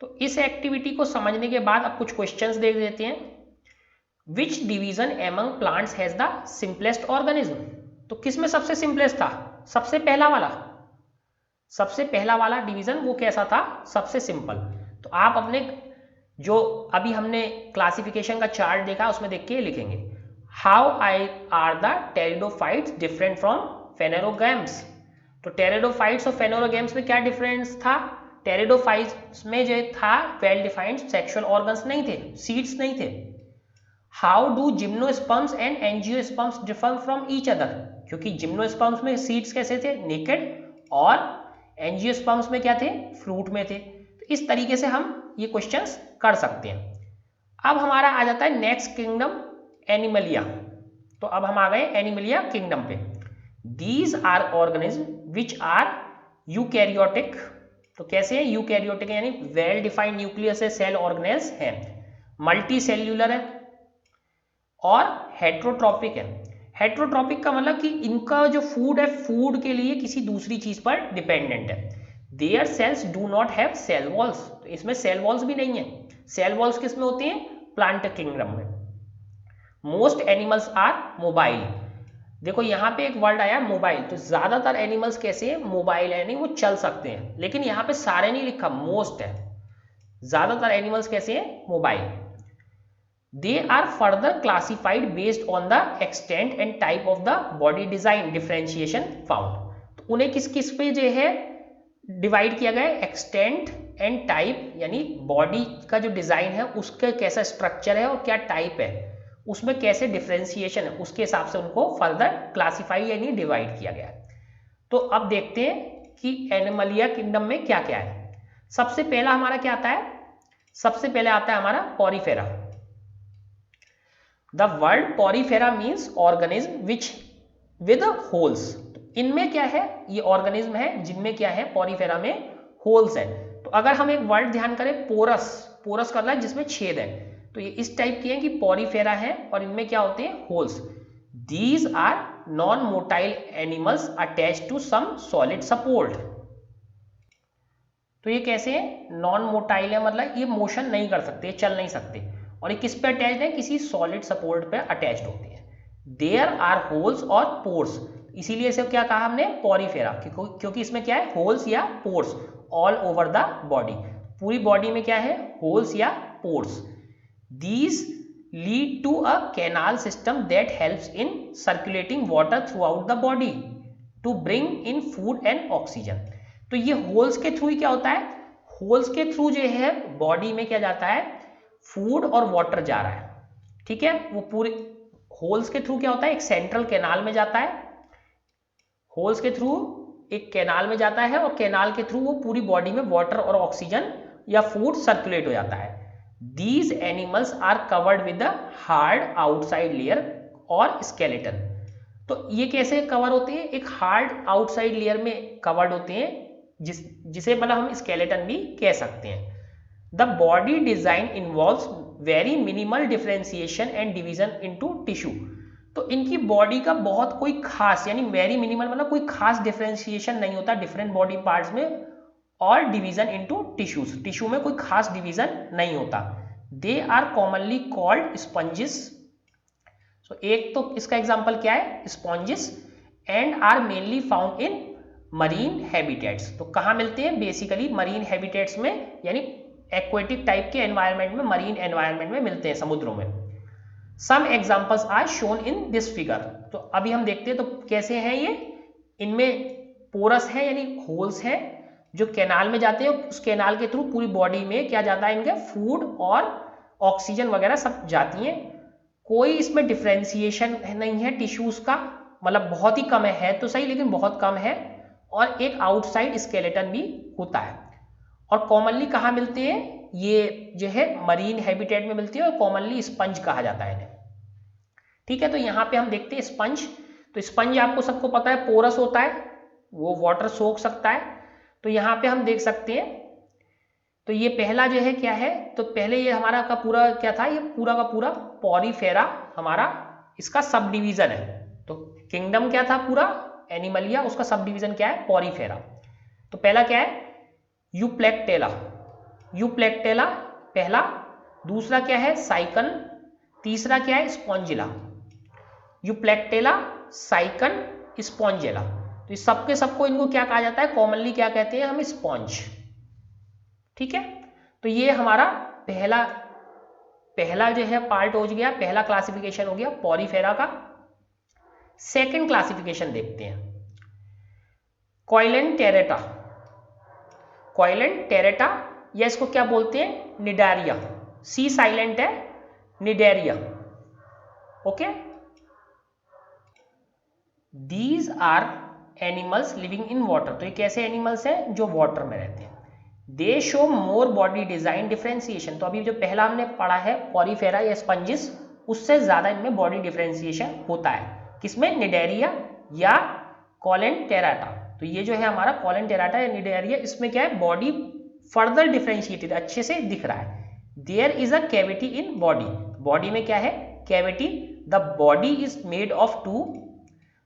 तो इस एक्टिविटी को समझने के बाद अब कुछ क्वेश्चंस देख देते हैं। Which division among plants has the simplest organism? तो किस में सबसे सिंपलेस्ट था? सबसे पहला वाला डिवीजन वो कैसा था? सबसे सिंपल। तो आप अपने जो अभी हमने क्लासिफिकेशन का चार्ट देखा उसमें देख के लिखेंगे, how are the pteridophytes different from phanerogams? तो टेरिडोफाइट्स और फेनेरोगैम्स में क्या डिफरेंस था? टेरिडोफाइट्स में जो था वेल डिफाइंड सेक्सुअल ऑर्गन्स नहीं थे, सीड्स नहीं थे। How do gymnosperms and angiosperms differ from each other? क्योंकि जिम्नोस्पर्म्स में सीड्स कैसे थे? नेकेड, और एंजियोस्पर्म्स में क्या थे? फ्रूट में थे। तो इस तरीके से हम ये क्वेश्चंस कर सकते हैं। अब हमारा आ जाता है नेक्स्ट किंगडम, एनिमलिया। तो अब हम आ गए एनिमलिया किंगडम पे। These are organism which are eukaryotic. तो कैसे है? यूकैरियोटिक यानी वेल डिफाइंड न्यूक्लियस है, सेल ऑर्गेनेल्स है, मल्टी सेल्यूलर है और हेट्रोट्रॉपिक है। हेट्रोट्रॉपिक का मतलब कि इनका जो फूड है, फूड के लिए किसी दूसरी चीज पर डिपेंडेंट है। Their cells do not have cell walls. तो इसमें सेल वॉल्स भी नहीं है। सेल वॉल्स किस में होती हैं? प्लांट किंगडम में। Most animals are mobile. देखो यहाँ पे एक वर्ड आया मोबाइल, तो ज्यादातर एनिमल्स कैसे हैं? मोबाइल है, यानी वो चल सकते हैं। लेकिन यहाँ पे सारे नहीं लिखा, मोस्ट है। ज्यादातर एनिमल्स कैसे हैं? Mobile. They are further classified based on the extent and type of the body design differentiation found. तो उन्हें किस किस पे जो है डिवाइड किया गया है? एक्सटेंट एंड टाइप, यानी बॉडी का जो डिजाइन है उसका कैसा स्ट्रक्चर है और क्या टाइप है, उसमें कैसे डिफ्रेंशिएशन है, उसके हिसाब से उनको फर्दर क्लासिफाई यानी डिवाइड किया गया है। तो अब देखते हैं कि एनिमलिया किंगडम में क्या क्या है। सबसे पहला हमारा क्या आता है? सबसे पहले आता है हमारा Porifera. The word Porifera means organism which with holes. इनमें क्या है? ये ऑर्गेनिज्म है जिनमें क्या है? पॉरीफेरा में होल्स है। तो अगर हम एक वर्ड ध्यान करें, पोरस, पोरस का मतलब है जिसमें छेद है, तो ये इस टाइप की है कि पॉरीफेरा है और इनमें क्या होते हैं? Holes. These are non motile animals attach to some solid support. तो ये कैसे है? नॉन मोटाइल है, मतलब ये मोशन नहीं कर सकते, चल नहीं सकते, और ये किस पे अटैच्ड है? किसी सॉलिड सपोर्ट पे अटैच्ड होते हैं। देयर आर होल्स और पोर्स, इसीलिए इसे क्या कहा हमने? पॉरीफेरा, क्योंकि इसमें क्या है? होल्स या pores all over the body. पूरी बॉडी में क्या है? होल्स या pores. These lead to a canal system that helps in circulating water throughout the body to bring in food and oxygen. तो ये होल्स के through ही क्या होता है? होल्स के थ्रू जो है बॉडी में क्या जाता है? फूड और वाटर जा रहा है। ठीक है, वो पूरे होल्स के थ्रू क्या होता है? एक सेंट्रल कैनाल में जाता है, होल्स के थ्रू एक कैनाल में जाता है और कैनाल के थ्रू वो पूरी बॉडी में वाटर और ऑक्सीजन या फूड सर्कुलेट हो जाता है। These animals are covered with the hard outside layer और स्केलेटन। तो ये कैसे कवर होते हैं? एक हार्ड आउटसाइड लेयर में कवर्ड होते हैं, जिसे मतलब हम स्केलेटन भी कह सकते हैं। The body design involves very minimal differentiation and division into tissue. तो इनकी बॉडी का बहुत कोई खास, यानी वेरी मिनिमल मतलब कोई खास डिफरेंशिएशन नहीं होता डिफरेंट बॉडी पार्ट्स में, और डिवीजन इनटू टिश्यूज, टिश्यू में कोई खास डिवीजन नहीं होता। They are commonly called sponges. So एक तो इसका एग्जांपल क्या है? Sponges. And are mainly found in marine habitats. तो कहाँ मिलते हैं? बेसिकली मरीन हैबिटेट्स में, यानी एक्वेटिक टाइप के एनवायरनमेंट में, मरीन एनवायरनमेंट में मिलते हैं, समुद्रों में। Some examples are shown in this figure. तो अभी हम देखते हैं तो कैसे हैं ये। इनमें पोरस है यानी होल्स है जो कैनाल में जाते हैं, उस कैनाल के थ्रू पूरी बॉडी में क्या जाता है? इनके फूड और ऑक्सीजन वगैरह सब जाती हैं। कोई इसमें डिफ्रेंसिएशन नहीं है टिश्यूज का, मतलब बहुत ही कम है तो सही, लेकिन बहुत कम है। और एक आउटसाइड स्केलेटन भी होता है। और कॉमनली कहाँ मिलते हैं? ये जो है मरीन हैबिटेट में मिलती है और कॉमनली स्पंज कहा जाता है इन्हें। ठीक है, तो यहाँ पे हम देखते हैं स्पंज। तो स्पंज आपको सबको पता है पोरस होता है, वो वाटर सोख सकता है। तो यहाँ पे हम देख सकते हैं, तो ये पहला जो है क्या है? तो पहले ये हमारा का पूरा क्या था? ये पूरा का पूरा पॉरीफेरा हमारा इसका सब डिवीजन है। तो किंगडम क्या था? पूरा एनिमलिया, उसका सब डिवीजन क्या है? पॉरीफेरा। तो पहला क्या है? यूप्लेक्टेला। यूप्लेक्टेला पहला, दूसरा क्या है साइकन, तीसरा क्या है स्पॉन्जिला। यूप्लेक्टेला, साइकन, स्पॉन्जिला, तो इस सबके सबको इनको क्या कहा जाता है, कॉमनली क्या कहते हैं हम, स्पॉन्ज। ठीक है, तो ये हमारा पहला जो है पार्ट हो गया, पहला क्लासिफिकेशन हो गया पॉरीफेरा का। सेकंड क्लासिफिकेशन देखते हैं, कॉइलेंटेरेटा। कॉइलेंटेरेटा या इसको क्या बोलते हैं, निडारिया, सी साइलेंट है, Cnidaria. Okay, these are animals living in water, तो ये कैसे एनिमल्स हैं जो वाटर में रहते हैं। दे show more body design differentiation, तो अभी जो पहला हमने पढ़ा है पॉरीफेरा या स्पंजिस, उससे ज्यादा इनमें बॉडी डिफरेंशिएशन होता है, किसमें, निडेरिया या कॉलेंटेराटा। तो ये जो है हमारा कॉलेंटेराटा या निडेरिया, इसमें क्या है, बॉडी फर्दर डिफरेंशिएटेड अच्छे से दिख रहा है। There is a cavity in body, body में क्या है, cavity. The body is made of two,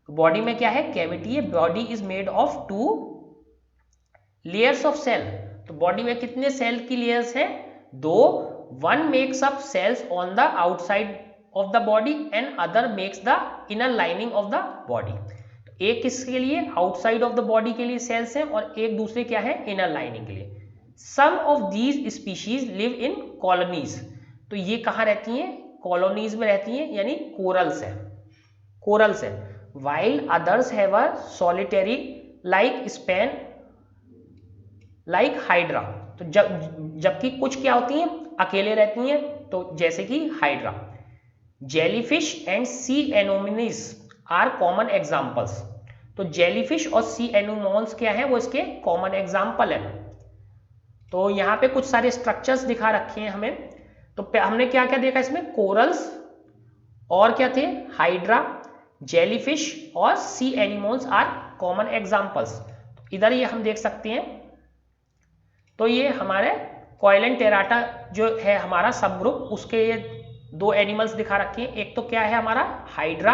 body में क्या है, कैविटी है। Body is made of two layers of cell, तो बॉडी में कितने सेल की लेयर्स हैं, दो। One makes up cells on the outside of the body and other makes the inner lining of the body. तो एक किसके लिए, आउटसाइड ऑफ द बॉडी के लिए सेल्स हैं, और एक दूसरे क्या है, इनर लाइनिंग के लिए। Some of these species live in colonies, तो ये कहाँ रहती हैं, कॉलोनीज में रहती हैं, यानी कोरल्स है, कोरल्स है। while others have a solitary like span like hydra, तो जबकि कुछ क्या होती हैं, अकेले रहती हैं, तो जैसे कि hydra. Jellyfish and sea anemones are common examples, तो जेलीफिश और सी एनोमोन्स क्या है, वो इसके कॉमन एग्जाम्पल है। तो यहाँ पे कुछ सारे स्ट्रक्चर्स दिखा रखे हैं हमें, तो हमने क्या क्या देखा इसमें, कोरल्स और क्या थे, हाइड्रा, जेलीफिश और सी एनिमल्स आर कॉमन एग्जाम्पल्स। इधर ये हम देख सकते हैं, तो ये हमारे कॉइलेंटेराटा जो है हमारा सब ग्रुप, उसके ये दो एनिमल्स दिखा रखे हैं, एक तो क्या है हमारा हाइड्रा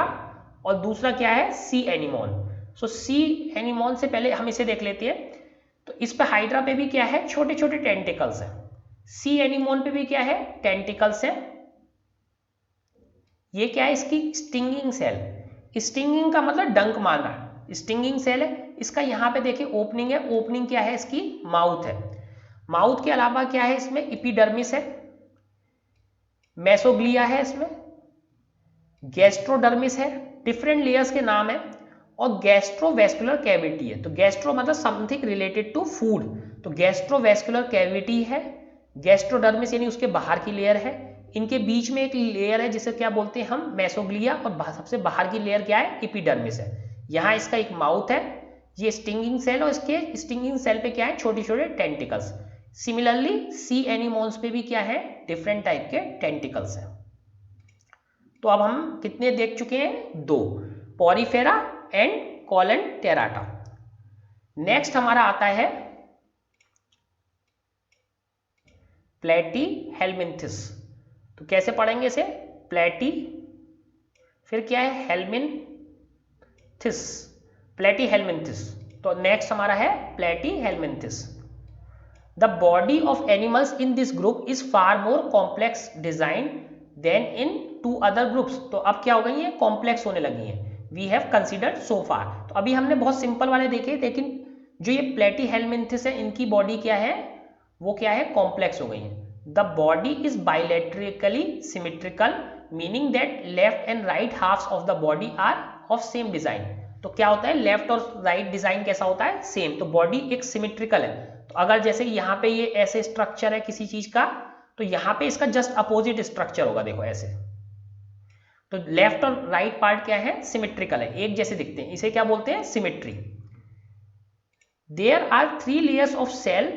और दूसरा क्या है सी एनिमोन। सो सी एनिमोन से पहले हम इसे देख लेते हैं, तो इस पे हाइड्रा पे भी क्या है, छोटे छोटे टेंटिकल्स हैं, सी एनिमोन पे भी क्या है, टेंटिकल्स हैं। ये क्या है, इसकी स्टिंगिंग सेल, स्टिंगिंग का मतलब डंक मारना, स्टिंगिंग सेल है। इसका यहाँ पे देखिए ओपनिंग है, ओपनिंग क्या है इसकी, माउथ है। माउथ के अलावा क्या है इसमें, एपिडर्मिस है, मेसोग्लिया है, इसमें गैस्ट्रोडर्मिस है, डिफरेंट लेयर्स के नाम है, और गैस्ट्रोवेस्कुलर कैविटी है। तो गैस्ट्रो मतलब समथिंग रिलेटेड टू फूड, तो गैस्ट्रोवेस्कुलर कैविटी है। गैस्ट्रोडर्मिस यानी उसके बाहर की लेयर है, इनके बीच में एक लेयर है जिसे क्या बोलते हैं हम, मेसोग्लिया, और सबसे बाहर की लेयर क्या है, एपिडर्मिस है। यहाँ इसका एक माउथ है, ये स्टिंगिंग सेल, और इसके स्टिंगिंग सेल पे क्या है, छोटे छोटे टेंटिकल्स। सिमिलरली सी एनिमोन्स पे भी क्या है, डिफरेंट टाइप के टेंटिकल्स हैं। तो अब हम कितने देख चुके हैं, दो, पॉरीफेरा एंड कॉलेंटेराटा। नेक्स्ट हमारा आता है प्लेटीहेल्मिन्थिस, तो कैसे पढ़ेंगे इसे, प्लेटी फिर क्या है हेल्मिन्थिस, प्लेटीहेल्मिन्थिस। तो नेक्स्ट हमारा है platyhelminthes. The body of animals in this group is far more complex design than in two other groups, तो अब क्या हो गई है, कॉम्प्लेक्स होने लगी है, वी हैव कंसिडर्ड सो फार। तो अभी हमने बहुत सिंपल वाले देखे, लेकिन जो ये प्लेटीहेल्मिन्थिस है, इनकी बॉडी क्या है, वो क्या है, कॉम्प्लेक्स हो गई है। The body is bilaterally symmetrical, meaning that left and right halves of the body are of same design. तो क्या होता है, लेफ्ट और राइट डिजाइन कैसा होता है, सेम। तो बॉडी एक सिमेट्रिकल है, तो अगर जैसे यहाँ पे ये ऐसे स्ट्रक्चर है किसी चीज का, तो यहाँ पे इसका जस्ट अपोजिट स्ट्रक्चर होगा, देखो ऐसे। तो लेफ्ट और राइट पार्ट क्या है, सिमेट्रिकल है, एक जैसे दिखते हैं, इसे क्या बोलते हैं, symmetry. There are 3 layers of cell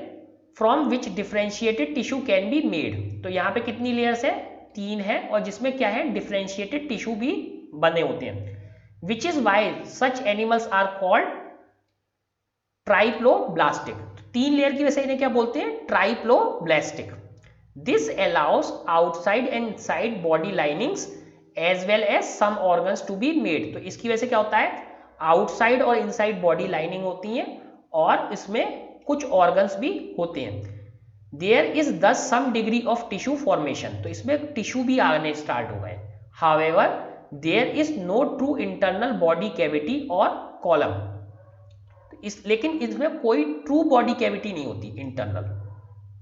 from which differentiated tissue can be made, तो यहाँ पे कितनी लेयर्स है, 3 है, और जिसमें क्या है, डिफरेंशिएटेड टिश्यू भी बने होते हैं। Which is why such animals are called triploblastic, 3 layer की वजह से इन्हें क्या बोलते हैं, triploblastic. This allows outside and inside body linings as well as some organs to be made, तो इसकी वजह से क्या होता है, आउटसाइड और इनसाइड बॉडी लाइनिंग होती है, और इसमें कुछ ऑर्गन्स भी होते हैं। There is this some degree of tissue formation, तो इसमें टिश्यू भी आने स्टार्ट हो गए। However there is no true internal body cavity और कॉलम, लेकिन इसमें कोई ट्रू बॉडी कैविटी नहीं होती इंटरनल,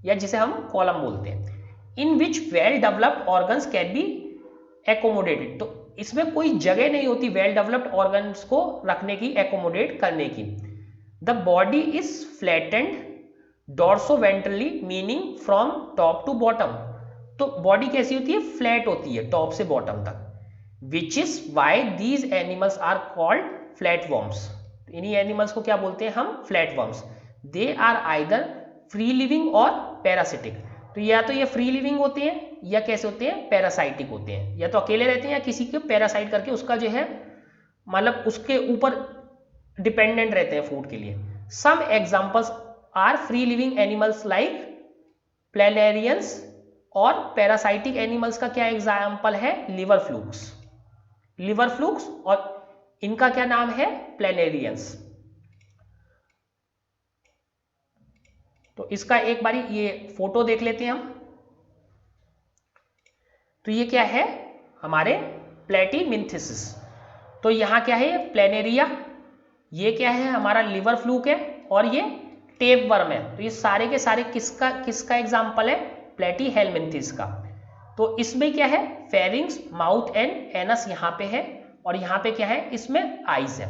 या जिसे हम कॉलम बोलते हैं। In which well developed organs can be accommodated, तो इसमें कोई जगह नहीं होती वेल डेवलप्ड ऑर्गन्स को रखने की, एकोमोडेट करने की। The body is flattened dorsoventrally, meaning from top to bottom, तो बॉडी कैसी होती है, फ्लैट होती है टॉप से बॉटम तक। Which is why these animals are called flatworms, इन्हीं एनिमल्स को क्या बोलते हैं हम, flatworms. They are either free living और पैरासिटिक, तो या तो ये फ्री लिविंग होते हैं या कैसे होते हैं, पैरासाइटिक होते हैं, या तो अकेले रहते हैं या किसी को पैरासाइट करके उसका जो है मतलब उसके ऊपर डिपेंडेंट रहते हैं फूड के लिए। Some examples are free living animals like planarians, और पैरासाइटिक एनिमल्स का क्या एग्जाम्पल है, लिवर फ्लूक्स, लिवर फ्लूक्स, और इनका क्या नाम है, प्लेनेरियंस। तो इसका एक बारी ये फोटो देख लेते हैं हम। तो ये क्या है, हमारे प्लेटीमिंथिसिस, तो यहाँ क्या है, प्लेनेरिया, ये क्या है, हमारा लिवर फ्लूक है, और ये टेप वर्म है। तो ये सारे के सारे किसका एग्जाम्पल है, प्लेटीहेलमिंथिस का। तो इसमें क्या है, फेरिंग्स, माउथ एंड एनस यहाँ पे है, और यहाँ पे क्या है, इसमें आइज है।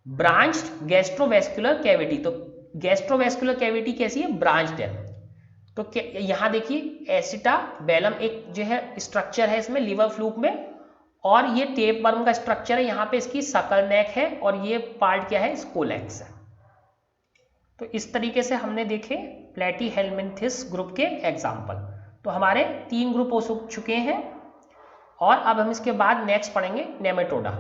ब्रांच्ड गैस्ट्रोवेस्कुलर कैविटी, तो गैस्ट्रोवेस्कुलर कैविटी कैसी है, ब्रांच्ड है। तो यहाँ देखिए एसिटाबेलम एक जो है स्ट्रक्चर है इसमें लिवर फ्लूक में, और ये टेप वर्म का स्ट्रक्चर है, यहाँ पे इसकी सकल नेक है, और ये पार्ट क्या है, स्कोलेक्स है। तो इस तरीके से हमने देखे प्लेटीहेलमिंथिस ग्रुप के एग्जाम्पल। तो हमारे 3 ग्रुप हो चुके हैं, और अब हम इसके बाद नेक्स्ट पढ़ेंगे नेमेटोडा।